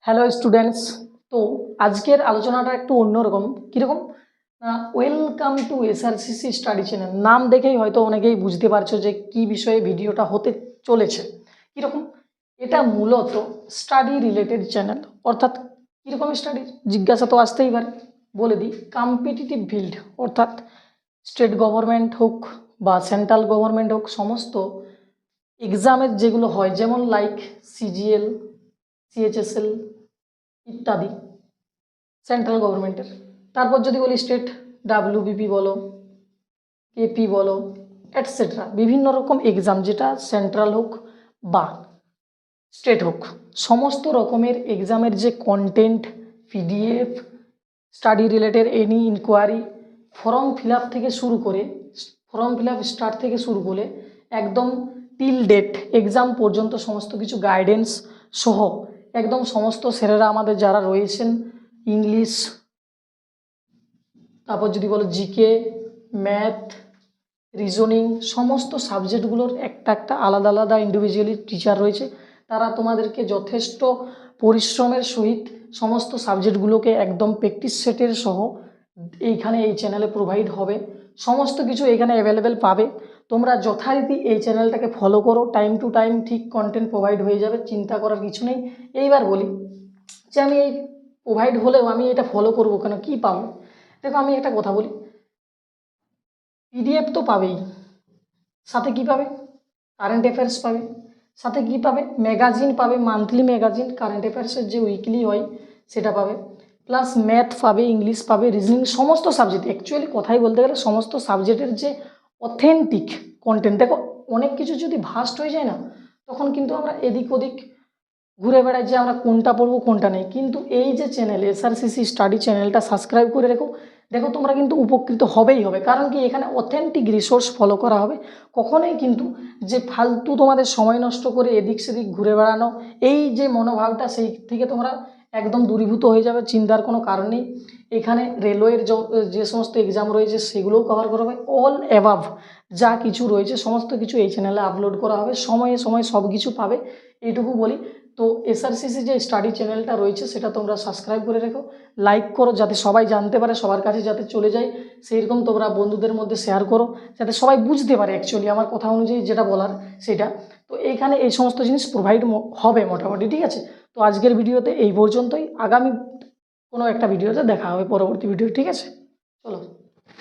Hello students. তো আজকের আলোচনাটা একটু অন্যরকম। কীরকম না, welcome to SRCC study channel. নাম দেখেই হয়তো অনেকেই বুঝতে পারছো যে কি বিষয়ে ভিডিওটা হতে চলেছে। কীরকম, এটা মূলত স্টাডি রিলেটেড চ্যানেল। অর্থাৎ কীরকম স্টাডি জিজ্ঞাসা তো আসতেই পারে, বলে দিই কম্পিটিটিভ ফিল্ড, অর্থাৎ স্টেট গভর্নমেন্ট হোক বা সেন্ট্রাল গভর্নমেন্ট হোক, সমস্ত এক্সামের যেগুলো হয়, যেমন লাইক সিজিএল, সিএইচএসএল ইত্যাদি সেন্ট্রাল গভর্নমেন্টের। তারপর যদি বলি স্টেট, ডাব্লিউবিপি বলো, কেপি বলো, এটসেট্রা, বিভিন্ন রকম এক্সাম, যেটা সেন্ট্রাল হোক বা স্টেট হোক, সমস্ত রকমের এক্সামের যে content, PDF, study related any enquiry, form fill up থেকে শুরু করে, ফর্ম ফিল আপ স্টার্ট থেকে শুরু করে একদম টিল ডেট এক্সাম পর্যন্ত সমস্ত কিছু গাইডেন্স সহ একদম সমস্ত স্যারেরা আমাদের যারা রয়েছেন, ইংলিশ, তারপর যদি বলো জিকে, ম্যাথ, রিজনিং, সমস্ত সাবজেক্টগুলোর একটা একটা আলাদা আলাদা ইন্ডিভিজুয়ালি টিচার রয়েছে। তারা তোমাদেরকে যথেষ্ট পরিশ্রমের সহিত সমস্ত সাবজেক্টগুলোকে একদম প্র্যাকটিস সেটের সহ এইখানে এই চ্যানেলে প্রোভাইড হবে। সমস্ত কিছু এখানে অ্যাভেলেবেল পাবে। তোমরা যথারীতি এই চ্যানেলটাকে ফলো করো, টাইম টু টাইম ঠিক কন্টেন্ট প্রোভাইড হয়ে যাবে, চিন্তা করার কিছু নেই। এইবার বলি যে আমি এই প্রোভাইড হলেও আমি এটা ফলো করবো কেন, কী পাবো? দেখো, আমি একটা কথা বলি, পিডিএফ তো পাবেই, সাথে কি পাবে? কারেন্ট অ্যাফেয়ার্স পাবে, সাথে কি পাবে? ম্যাগাজিন পাবে, মান্থলি ম্যাগাজিন, কারেন্ট অ্যাফেয়ার্সের যে উইকলি হয় সেটা পাবে, প্লাস ম্যাথ পাবে, ইংলিশ পাবে, রিজনিং, সমস্ত সাবজেক্ট। অ্যাকচুয়ালি কথাই বলতে গেলে সমস্ত সাবজেক্টের যে অথেন্টিক কন্টেন্ট। দেখো, অনেক কিছু যদি ভাস্ট হয়ে যায় না, তখন কিন্তু আমরা এদিক ওদিক ঘুরে বেড়াই যে আমরা কোনটা পড়বো কোনটা নেই। কিন্তু এই যে চ্যানেল এসআরসিসি স্টাডি চ্যানেলটা সাবস্ক্রাইব করে রেখো, দেখো তোমরা কিন্তু উপকৃত হবেই হবে। কারণ কি, এখানে অথেন্টিক রিসোর্স ফলো করা হবে। কখনোই কিন্তু যে ফালতু তোমাদের সময় নষ্ট করে এদিক সেদিক ঘুরে বেড়ানো, এই যে মনোভাবটা, সেই থেকে তোমরা একদম দূরীভূত হয়ে যাবে। চিন্তার কোনো কারণ নেই। এখানে রেলওয়ের যে সমস্ত এক্সাম রয়েছে সেগুলোও কভার করা হবে। অল অ্যাবাভ যা কিছু রয়েছে সমস্ত কিছু এই চ্যানেলে আপলোড করা হবে, সময়ে সময়ে সব কিছু পাবে, এইটুকু বলি। তো এসআরসিসি যে স্টাডি চ্যানেলটা রয়েছে সেটা তোমরা সাবস্ক্রাইব করে রেখো, লাইক করো, যাতে সবাই জানতে পারে, সবার কাছে যাতে চলে যায়। সেই রকম তোমরা বন্ধুদের মধ্যে শেয়ার করো, যাতে সবাই বুঝতে পারে অ্যাকচুয়ালি আমার কথা অনুযায়ী যেটা বলার সেটা। তো এইখানে এই সমস্ত জিনিস প্রোভাইড হবে মোটামুটি, ঠিক আছে? তো আজকের ভিডিওতে এই পর্যন্তই। আগামী কোনো একটা ভিডিওতে দেখা হবে, পরবর্তী ভিডিও, ঠিক আছে? চলো।